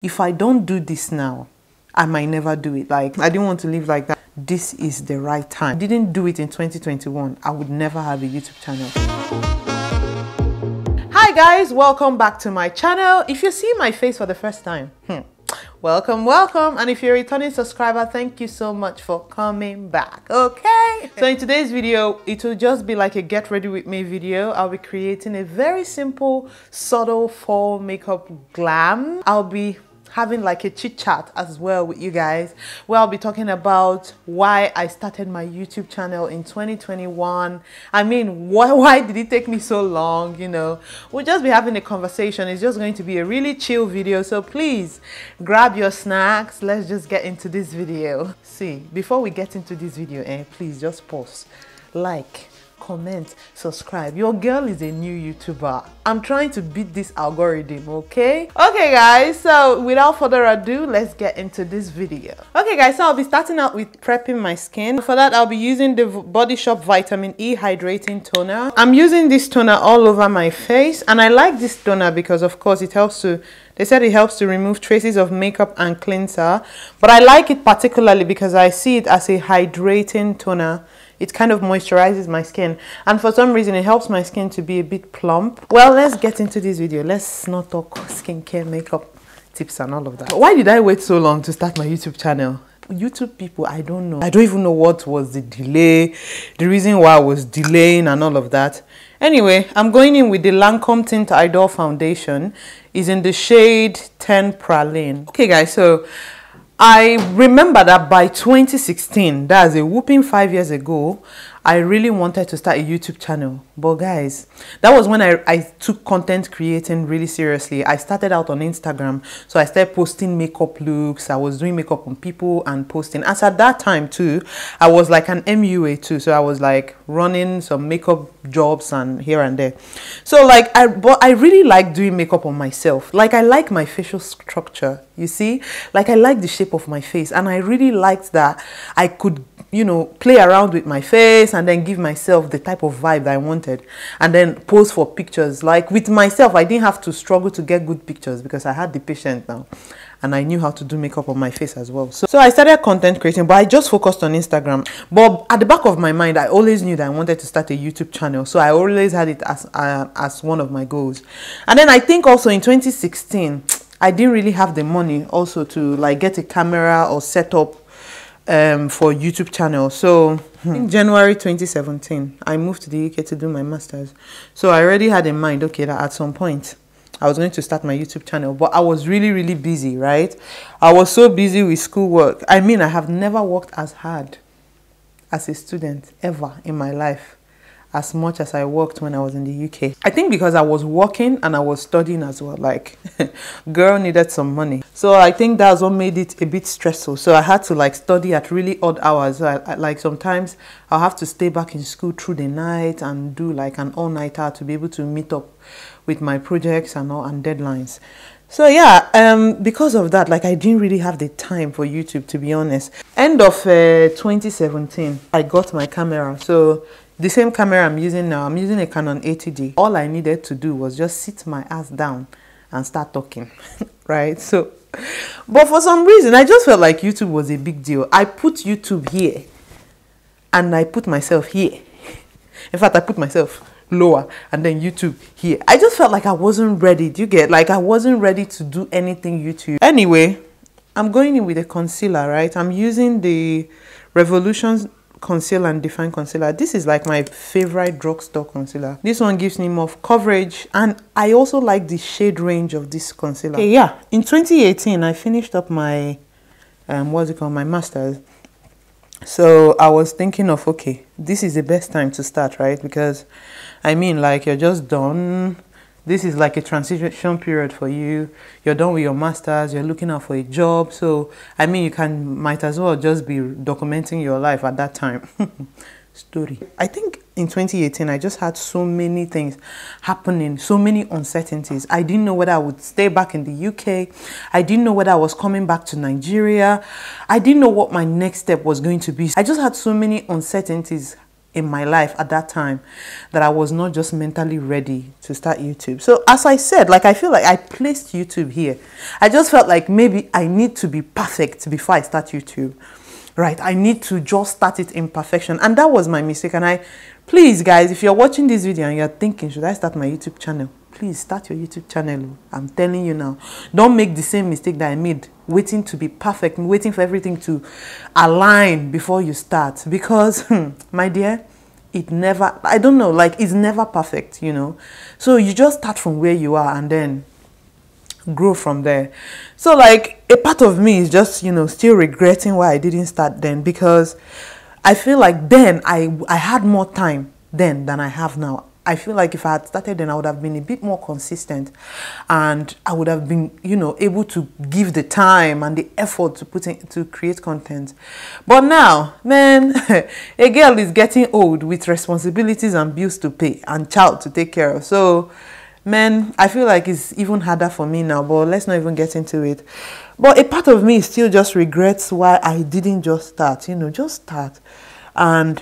if I don't do this now, I might never do it. Like, I didn't want to live like that. This is the right time. I didn't do it in 2021. I would never have a YouTube channel. Hi guys, welcome back to my channel. If you see my face for the first time, welcome. And if you're a returning subscriber, thank you so much for coming back. Okay, so in today's video, it will just be like a get ready with me video. I'll be creating a very simple, subtle fall makeup glam. I'll be having like a chit chat as well with you guys, where I'll be talking about why I started my YouTube channel in 2021. I mean, why did it take me so long? You know, we'll just be having a conversation. It's just going to be a really chill video, so please grab your snacks. Let's just get into this video. See, before we get into this video, please just pause, like, comment, subscribe. Your girl is a new YouTuber. I'm trying to beat this algorithm, okay guys, so without further ado, let's get into this video. Okay guys, so I'll be starting out with prepping my skin. For that, I'll be using the Bodyshop Vitamin E hydrating toner. I'm using this toner all over my face, and I like this toner because of course it helps to, they said it helps to remove traces of makeup and cleanser, but I like it particularly because I see it as a hydrating toner. It kind of moisturizes my skin, and for some reason it helps my skin to be a bit plump. Well, let's get into this video. Let's not talk skincare, makeup tips and all of that. Why did I wait so long to start my YouTube channel? YouTube people, I don't know. I don't even know what was the delay, the reason why I was delaying and all of that. Anyway, I'm going in with the Lancome Teint Idole foundation. It's in the shade 10 Praline. Okay guys, so I remember that by 2016, that's a whooping 5 years ago, I really wanted to start a YouTube channel. But guys, that was when I took content creating really seriously. I started out on Instagram, so I started posting makeup looks. I was doing makeup on people and posting. As at that time too, I was like an MUA too, so I was like running some makeup jobs and here and there. So like, but I really like doing makeup on myself. Like, I like my facial structure, you see? Like, I like the shape of my face, and I really liked that I could, you know, play around with my face and then give myself the type of vibe that I wanted, and then pose for pictures. Like with myself, I didn't have to struggle to get good pictures because I had the patience now, and I knew how to do makeup on my face as well. So I started content creating, but I just focused on Instagram. But at the back of my mind, I always knew that I wanted to start a YouTube channel, so I always had it as one of my goals. And then I think also in 2016, I didn't really have the money also to like get a camera or set up for YouTube channel. So in January 2017, I moved to the UK to do my master's. So I already had in mind, okay, that at some point I was going to start my YouTube channel, but I was really busy, right? I was so busy with schoolwork. I mean, I have never worked as hard as a student ever in my life as much as I worked when I was in the UK. I think because I was working and I was studying as well, like girl needed some money. So I think that's what made it a bit stressful. So I had to like study at really odd hours. So I like sometimes I'll have to stay back in school through the night and do like an all-nighter to be able to meet up with my projects and all and deadlines. So yeah, because of that, like I didn't really have the time for YouTube, to be honest. End of 2017, I got my camera. So the same camera I'm using now, I'm using a Canon 80D. All I needed to do was just sit my ass down and start talking, right? So, but for some reason, I just felt like YouTube was a big deal. I put YouTube here and I put myself here. In fact, I put myself lower and then YouTube here. I just felt like I wasn't ready. Do you get? Like I wasn't ready to do anything YouTube. Anyway, I'm going in with a concealer, right? I'm using the Revolution Conceal and Define concealer. This is like my favorite drugstore concealer. This one gives me more coverage, and I also like the shade range of this concealer. Okay, yeah, in 2018 I finished up my what's it called, my master's. So I was thinking of, okay, this is the best time to start, right? Because I mean, like, you're just done. This is like a transition period for you. You're done with your master's, you're looking out for a job. So, I mean, might as well just be documenting your life at that time. Story. I think in 2018, I just had so many things happening, so many uncertainties. I didn't know whether I would stay back in the UK. I didn't know whether I was coming back to Nigeria. I didn't know what my next step was going to be. I just had so many uncertainties in my life at that time that I was not just mentally ready to start YouTube. So as I said, like, I feel like I placed YouTube here. I just felt like maybe I need to be perfect before I start YouTube, right? I need to just start it in perfection. And that was my mistake. And please guys, if you're watching this video and you're thinking, should I start my YouTube channel? Please start your YouTube channel. I'm telling you now. Don't make the same mistake that I made, waiting to be perfect, waiting for everything to align before you start. Because, my dear, it never, I don't know, like, it's never perfect, you know. So you just start from where you are and then grow from there. So, like, a part of me is just, you know, still regretting why I didn't start then, because I feel like then I had more time then than I have now. I feel like if I had started then, I would have been a bit more consistent and I would have been, you know, able to give the time and the effort to put in to create content. But now, man, a girl is getting old with responsibilities and bills to pay and child to take care of. So, man, I feel like it's even harder for me now, but let's not even get into it. But a part of me still just regrets why I didn't just start, you know, just start and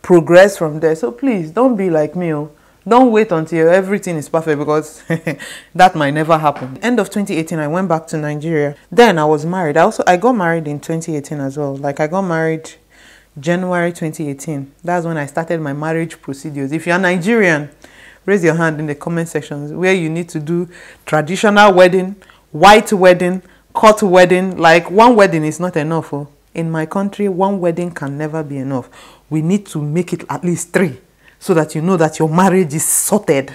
progress from there. So please don't be like me. Don't wait until everything is perfect, because that might never happen. End of 2018, I went back to Nigeria. Then I was married. I got married in 2018 as well. Like, I got married January 2018. That's when I started my marriage procedures. If you're Nigerian, raise your hand in the comment sections where you need to do traditional wedding, white wedding, cut wedding. Like, one wedding is not enough. In my country, one wedding can never be enough. We need to make it at least 3 so that you know that your marriage is sorted.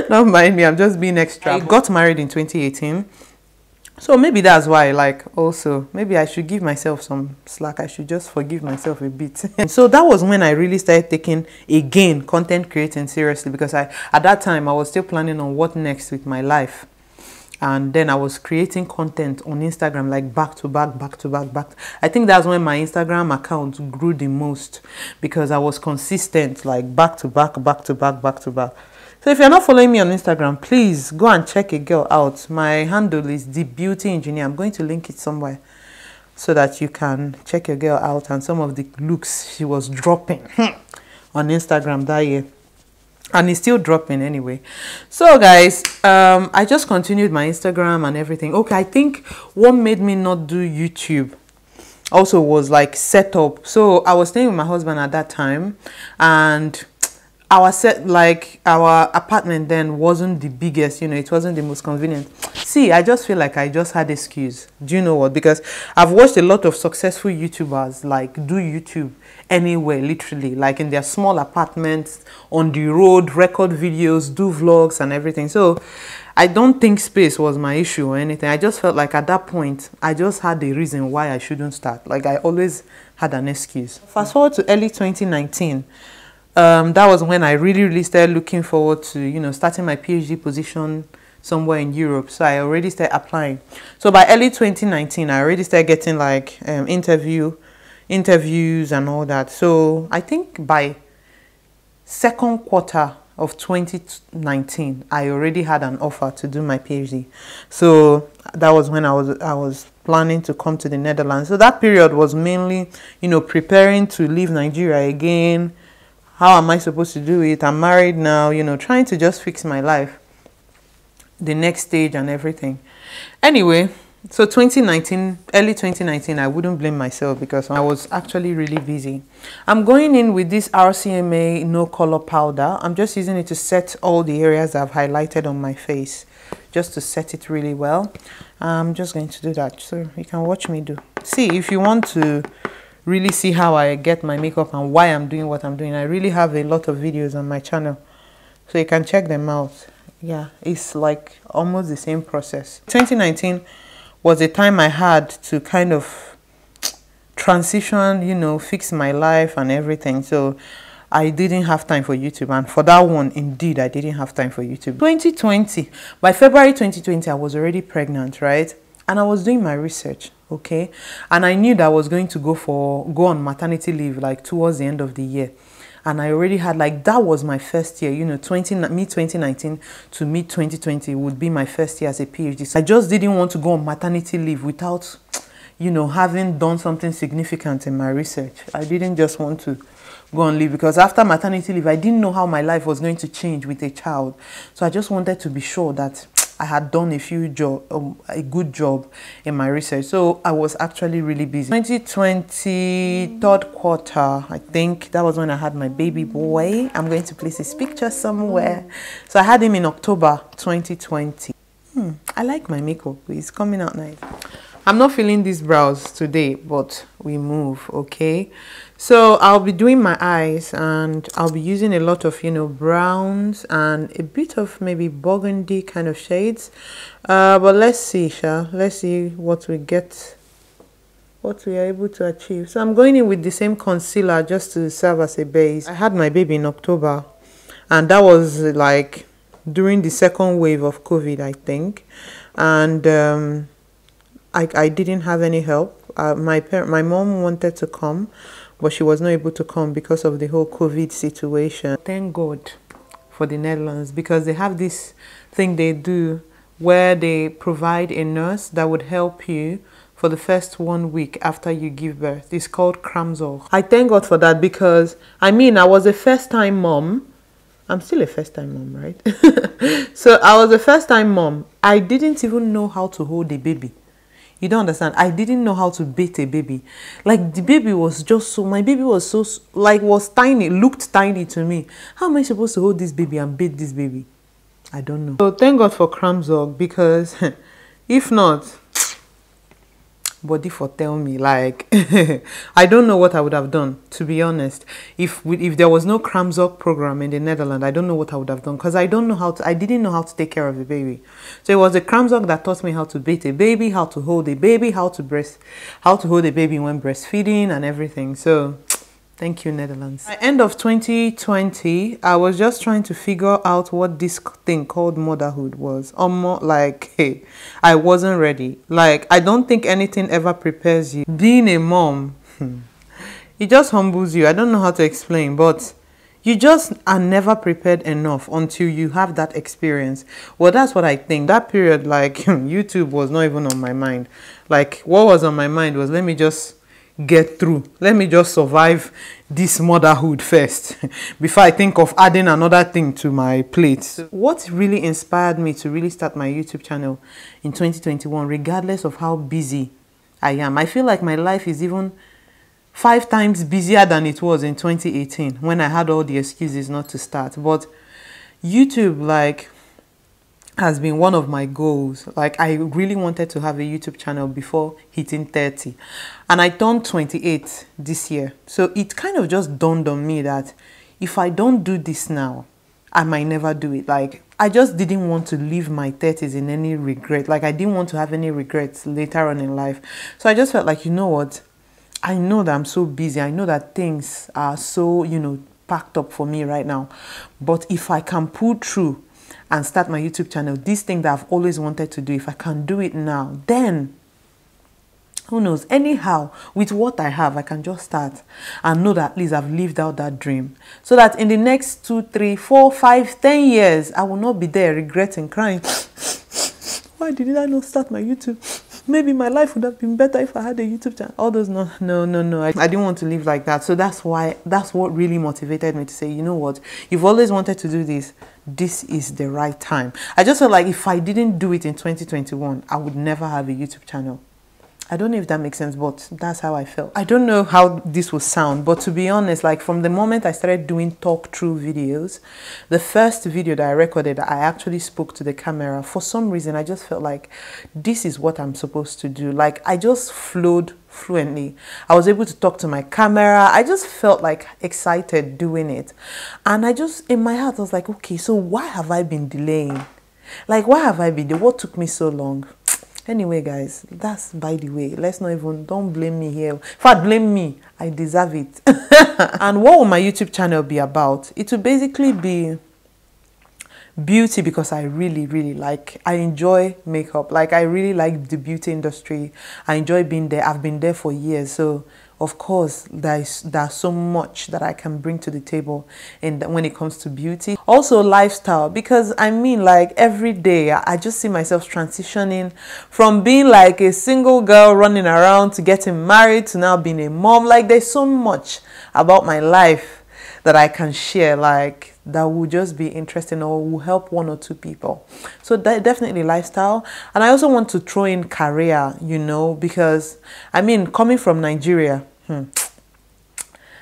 Don't mind me, I'm just being extra. I got married in 2018. So maybe that's why, like, also, maybe I should give myself some slack. I should just forgive myself a bit. So that was when I really started taking, again, content creating seriously, because at that time, I was still planning on what next with my life. And then I was creating content on Instagram, like back to back. I think that's when my Instagram account grew the most, because I was consistent, like back to back. So if you're not following me on Instagram, please go and check a girl out. My handle is dbeautyengineer. I'm going to link it somewhere so that you can check your girl out and some of the looks she was dropping on Instagram that year. And it's still dropping anyway. So guys, I just continued my Instagram and everything. Okay, I think what made me not do YouTube also was like setup. So I was staying with my husband at that time, and our apartment then wasn't the biggest, you know, it wasn't the most convenient. See, I just feel like I just had excuse. Do you know what? Because I've watched a lot of successful YouTubers like do YouTube anywhere, literally, like in their small apartments, on the road, record videos, do vlogs and everything. So I don't think space was my issue or anything. I just felt like at that point, I just had a reason why I shouldn't start. Like, I always had an excuse. Fast forward to early 2019. That was when I really started looking forward to, you know, starting my PhD position somewhere in Europe. So I already started applying. So by early 2019, I already started getting like interviews and all that. So I think by second quarter of 2019, I already had an offer to do my PhD. So that was when I was planning to come to the Netherlands. So that period was mainly, you know, preparing to leave Nigeria again. How am I supposed to do it? I'm married now, you know, trying to just fix my life, the next stage and everything. Anyway, so 2019, early 2019, I wouldn't blame myself because I was actually really busy. I'm going in with this RCMA no color powder. I'm just using it to set all the areas I've highlighted on my face, just to set it really well. I'm just going to do that so you can watch me do. See, if you want to really see how I get my makeup and why I'm doing what I'm doing, I really have a lot of videos on my channel, so you can check them out. Yeah, it's like almost the same process. 2019 was a time I had to kind of transition, you know, fix my life and everything. So I didn't have time for YouTube, and for that one, indeed, I didn't have time for YouTube. 2020, by February 2020, I was already pregnant, right? And I was doing my research, okay? And I knew that I was going to go on maternity leave like towards the end of the year. And I already had, like, that was my first year, you know, mid-2019 to mid-2020 would be my first year as a PhD. So I just didn't want to go on maternity leave without, you know, having done something significant in my research. I didn't just want to go on leave, because after maternity leave, I didn't know how my life was going to change with a child. So I just wanted to be sure that I had done a good job in my research. So I was actually really busy. 2020, third quarter, I think that was when I had my baby boy. I'm going to place his picture somewhere. So I had him in October 2020. I like my makeup. It's coming out nice. I'm not feeling these brows today, but we move, okay? So I'll be doing my eyes, and I'll be using a lot of, you know, browns and a bit of maybe burgundy kind of shades. But let's see, let's see what we get, what we are able to achieve. So I'm going in with the same concealer just to serve as a base. I had my baby in October, and that was like during the second wave of COVID, I think. And I didn't have any help. My mom wanted to come, but she was not able to come because of the whole COVID situation. Thank God for the Netherlands, because they have this thing they do where they provide a nurse that would help you for the first 1 week after you give birth. It's called Conceal. I thank God for that, because I mean, I was a first-time mom. I'm still a first-time mom, right? So I was a first-time mom. I didn't even know how to hold a baby. You don't understand. I didn't know how to bathe a baby. Like, the baby was just so, my baby was so, like, was tiny, looked tiny to me. How am I supposed to hold this baby and bathe this baby? I don't know. So thank God for Conceal, because if not, body for tell me, like, I don't know what I would have done, to be honest. If there was no Conceal program in the Netherlands, I don't know what I would have done, because I didn't know how to take care of the baby. So it was the Conceal that taught me how to bathe a baby, how to hold a baby, how to hold a baby when breastfeeding and everything. So thank you, Netherlands. At the end of 2020, I was just trying to figure out what this thing called motherhood was. Like, hey, I wasn't ready. Like, I don't think anything ever prepares you. Being a mom, it just humbles you. I don't know how to explain, but you just are never prepared enough until you have that experience. Well, that's what I think. That period, like, YouTube was not even on my mind. Like, what was on my mind was, let me just get through, let me just survive this motherhood first before I think of adding another thing to my plate. What really inspired me to really start my YouTube channel in 2021, regardless of how busy I am, I feel like my life is even 5 times busier than it was in 2018 when I had all the excuses not to start. But YouTube, like, has been one of my goals. Like, I really wanted to have a YouTube channel before hitting 30, and I turned 28 this year. So it kind of just dawned on me that if I don't do this now, I might never do it. Like, I just didn't want to live my 30s in any regret. Like, I didn't want to have any regrets later on in life. So I just felt like, you know what, I know that I'm so busy. I know that things are so, you know, packed up for me right now. But if I can pull through and start my YouTube channel, this thing that I've always wanted to do, if I can do it now, then who knows? Anyhow, with what I have, I can just start and know that at least I've lived out that dream. So that in the next 2, 3, 4, 5, 10 years, I will not be there regretting, crying, why did I not start my YouTube? Maybe my life would have been better if I had a YouTube channel. All those, no. I didn't want to live like that. So that's what really motivated me to say, you know what? You've always wanted to do this. This is the right time. I just felt like if I didn't do it in 2021, I would never have a YouTube channel. I don't know if that makes sense, but that's how I felt. I don't know how this will sound, but to be honest, like, from the moment I started doing talk through videos, the first video that I recorded, I actually spoke to the camera. For some reason, I just felt like this is what I'm supposed to do. Like, I just flowed fluently. I was able to talk to my camera. I just felt like excited doing it. And I just, in my heart, I was like, okay, so why have I been delaying? Like, why have I been delaying? What took me so long? Anyway, guys, that's by the way. Don't blame me here. In fact, blame me. I deserve it. And what will my YouTube channel be about? It will basically be beauty, because I really I enjoy makeup. Like, I really like the beauty industry. I enjoy being there. I've been there for years. So of course, there's so much that I can bring to the table when it comes to beauty. Also lifestyle, because I mean, like every day I just see myself transitioning from being like a single girl running around to getting married to now being a mom. Like there's so much about my life that I can share, like that will just be interesting or will help one or two people. So that definitely lifestyle. And I also want to throw in career, you know, because I mean, coming from Nigeria,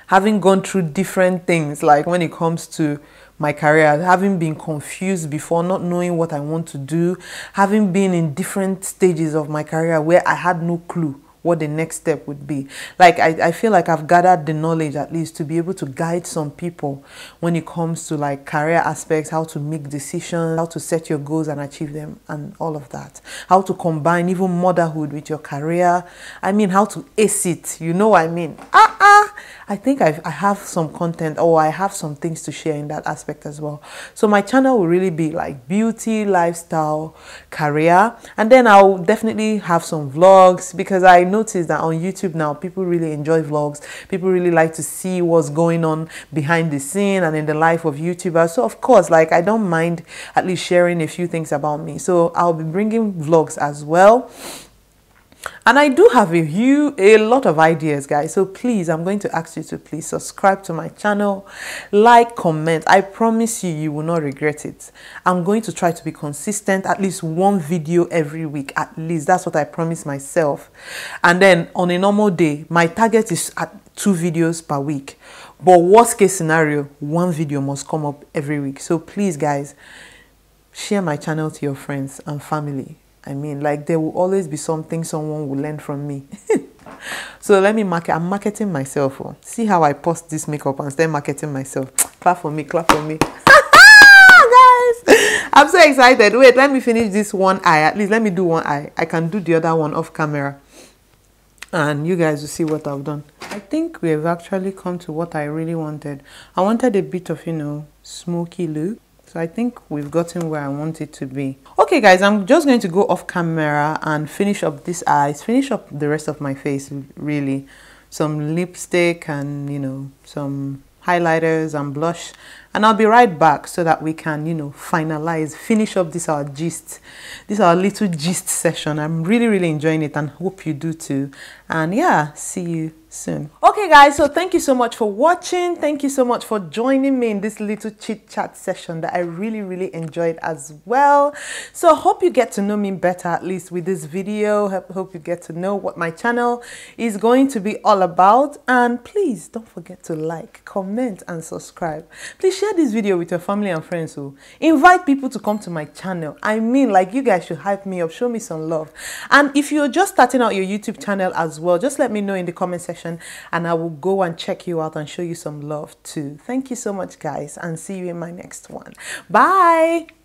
having gone through different things, like when it comes to my career, having been confused before, not knowing what I want to do, having been in different stages of my career where I had no clue what the next step would be. Like I feel like I've gathered the knowledge at least to be able to guide some people when it comes to like career aspects, how to make decisions, how to set your goals and achieve them, and all of that. How to combine even motherhood with your career. I mean, how to ace it, you know what I mean? I think I have some content, or I have some things to share in that aspect as well. So my channel will really be like beauty, lifestyle, career, and then I'll definitely have some vlogs, because I noticed that on YouTube now people really enjoy vlogs. People really like to see what's going on behind the scene and in the life of YouTubers. So of course, like I don't mind at least sharing a few things about me. So I'll be bringing vlogs as well. And I do have a lot of ideas, guys. So please, I'm going to ask you to please subscribe to my channel, like, comment. I promise you, you will not regret it. I'm going to try to be consistent, at least one video every week, at least. That's what I promise myself. And then on a normal day, my target is at 2 videos per week. But worst case scenario, 1 video must come up every week. So please, guys, share my channel to your friends and family. I mean, like there will always be something someone will learn from me. So let me market. I'm marketing myself. Oh. See how I post this makeup and start marketing myself. Clap for me, clap for me. Guys, I'm so excited. Wait, let me finish this one eye. At least let me do one eye. I can do the other one off camera. And you guys will see what I've done. I think we've actually come to what I really wanted. I wanted a bit of, you know, smoky look. So I think we've gotten where I want it to be. Okay guys, I'm just going to go off camera and finish up these eyes, finish up the rest of my face really. Some lipstick and, you know, some highlighters and blush. And I'll be right back so that we can, you know, finish up this our gist. This our little gist session. I'm really enjoying it and hope you do too. And yeah, see you soon. Okay guys, so thank you so much for watching. Thank you so much for joining me in this little chit chat session that I really enjoyed as well. So I hope you get to know me better, at least with this video. Hope you get to know what my channel is going to be all about. And please don't forget to like, comment and subscribe. Please share this video with your family and friends. So invite people to come to my channel. I mean, like, you guys should hype me up, show me some love. And if you're just starting out your YouTube channel as well, just let me know in the comment section and I will go and check you out and show you some love too. Thank you so much guys, and see you in my next one. Bye.